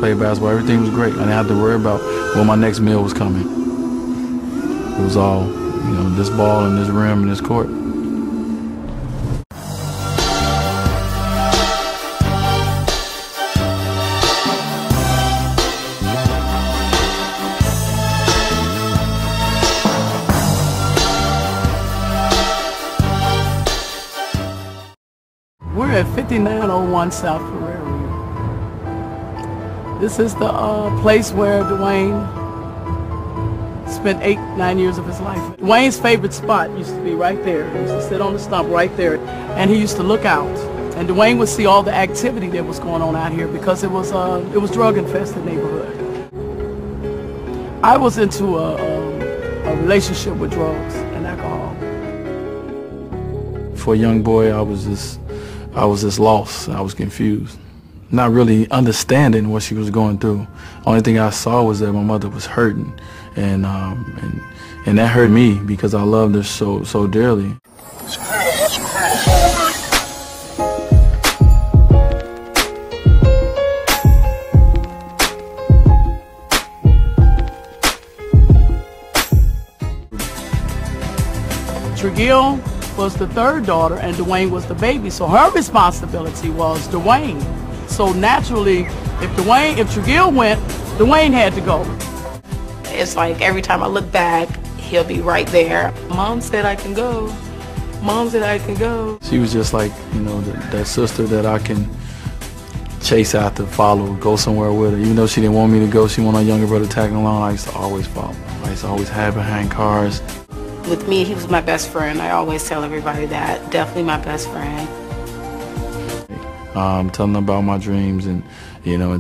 played basketball. Everything was great. I didn't have to worry about when my next meal was coming. It was all, this ball and this rim and this court. We're at 5901 South Ferrari. This is the place where Dwyane spent 8-9 years of his life. Dwyane's favorite spot used to be right there. He used to sit on the stump right there, and he used to look out. And Dwyane would see all the activity that was going on out here because it was drug-infested neighborhood. I was into a relationship with drugs and alcohol. For a young boy, I was just lost. I was confused, not really understanding what she was going through. Only thing I saw was that my mother was hurting, and that hurt me because I loved her so dearly. Tregill was the third daughter and Dwyane was the baby, so her responsibility was Dwyane. So naturally, if Tregill went, Dwyane had to go. It's like every time I look back, he'll be right there. Mom said I can go. Mom said I can go. She was just like, that sister that I can chase after, follow, go somewhere with her. Even though she didn't want me to go, she wanted my younger brother tagging along, I used to always follow. I used to always have behind cars. With me, he was my best friend. I always tell everybody that. Definitely my best friend. Telling her about my dreams and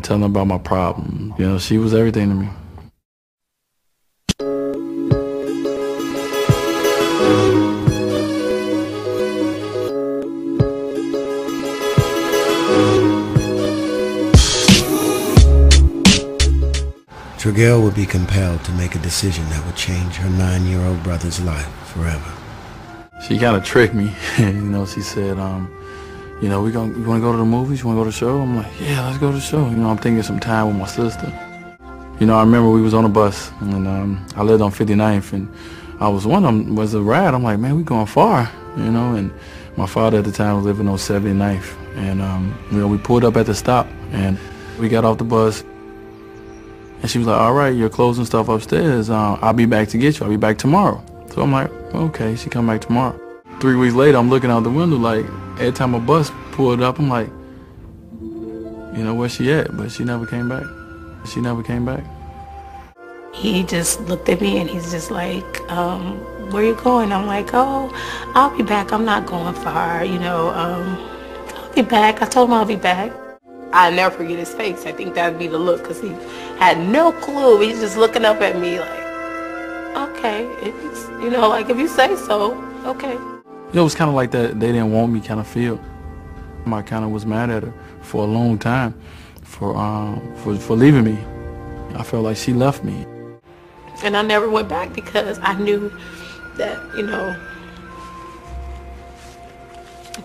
telling her about my problems. She was everything to me. Tregill would be compelled to make a decision that would change her 9-year-old brother's life forever. She kind of tricked me. She said, you want to go to the movies? You want to go to the show? I'm like, yeah, let's go to the show. I'm thinking some time with my sister. I remember we was on a bus, and I lived on 59th, and I was was a ride. I'm like, man, we going far, and my father at the time was living on 79th, and we pulled up at the stop, and we got off the bus. And she was like, all right, you're closing stuff upstairs. I'll be back to get you. I'll be back tomorrow. So I'm like, okay, she come back tomorrow. 3 weeks later, I'm looking out the window like, every time a bus pulled up, I'm like, where's she at? But she never came back. She never came back. He just looked at me and he's just like, where you going? I'm like, oh, I'll be back. I'm not going far, I'll be back. I told him I'll be back. I'll never forget his face. I think that'd be the look, because he had no clue. He's just looking up at me like, okay, if you say so, okay. It was kind of like that they didn't want me kind of feel. I kind of was mad at her for a long time for leaving me. I felt like she left me. And I never went back because I knew that,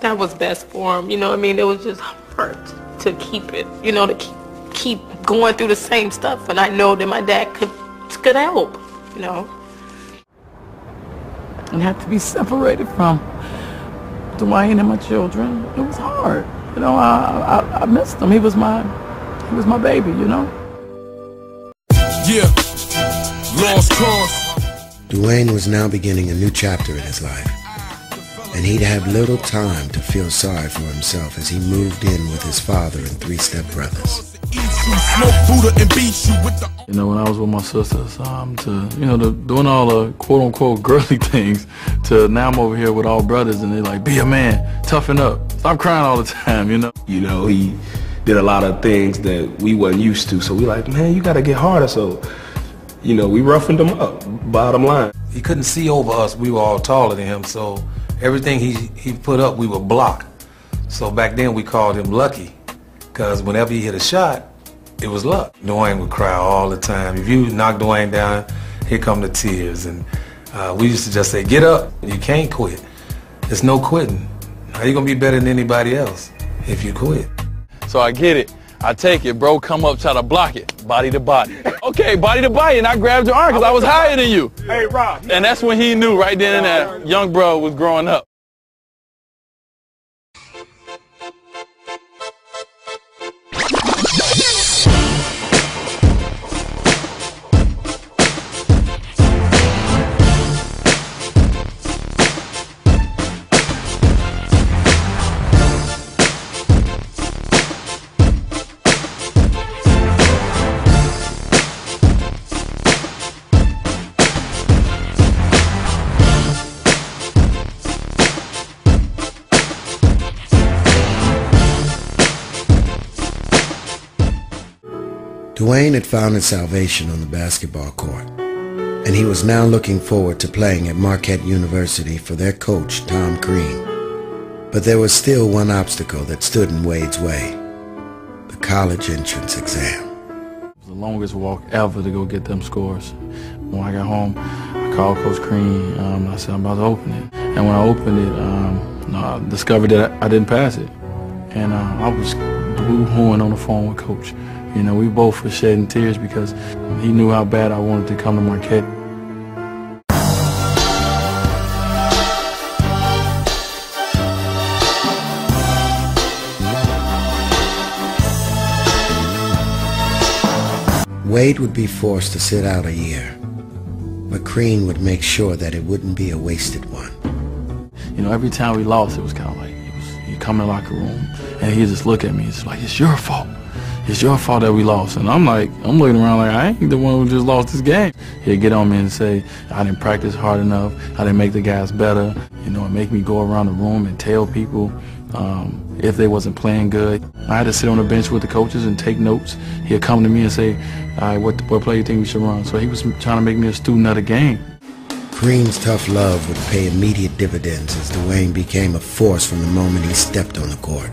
that was best for him. It was just hurt to keep it, to keep going through the same stuff. And I know that my dad could help, And have to be separated from Dwyane and my children. It was hard. I missed him. He was my baby, Yeah. Lost cause. Dwyane was now beginning a new chapter in his life, and he'd have little time to feel sorry for himself as he moved in with his father and 3 stepbrothers. When I was with my sisters, doing all the quote-unquote girly things, to now I'm over here with all brothers and they're like, be a man, toughen up, stop crying all the time, He did a lot of things that we wasn't used to, so we like, man, you gotta get harder, so, we roughened him up, bottom line. He couldn't see over us, we were all taller than him, so everything he put up, we would block. So back then we called him Lucky, because whenever he hit a shot, it was luck. Dwyane would cry all the time. If you knock Dwyane down, here come the tears. And we used to just say, get up, you can't quit. There's no quitting. How you gonna be better than anybody else if you quit? So I get it. I take it, bro, come up, try to block it, body to body. Okay, body to body, and I grabbed your arm because I was higher than you. Hey, Rob. And that's when he knew right then and there, young bro was growing up. Dwyane had found his salvation on the basketball court, and he was now looking forward to playing at Marquette University for their coach, Tom Crean. But there was still one obstacle that stood in Wade's way: the college entrance exam. It was the longest walk ever to go get them scores. When I got home, I called Coach Crean. I said, I'm about to open it. And when I opened it, I discovered that I didn't pass it. And I was boo-hooing on the phone with Coach. You know, we both were shedding tears because he knew how bad I wanted to come to Marquette. Wade would be forced to sit out a year, but Crean would make sure that it wouldn't be a wasted one. You know, every time we lost, it was kind of like, you come in the locker room, and he'd just look at me. It's like, it's your fault. It's your fault that we lost. And I'm looking around like, I ain't the one who just lost this game. He'd get on me and say, I didn't practice hard enough. I didn't make the guys better. You know, and make me go around the room and tell people if they wasn't playing good. I had to sit on the bench with the coaches and take notes. He'd come to me and say, all right, what play do you think we should run? So he was trying to make me a student of the game. Crean's tough love would pay immediate dividends as Dwyane became a force from the moment he stepped on the court.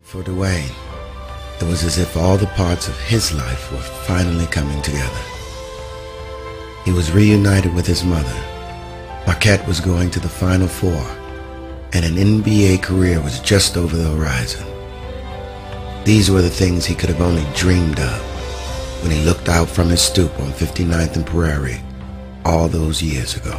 For Dwyane, it was as if all the parts of his life were finally coming together. He was reunited with his mother. Marquette was going to the Final Four, and an NBA career was just over the horizon. These were the things he could have only dreamed of when he looked out from his stoop on 59th and Prairie all those years ago.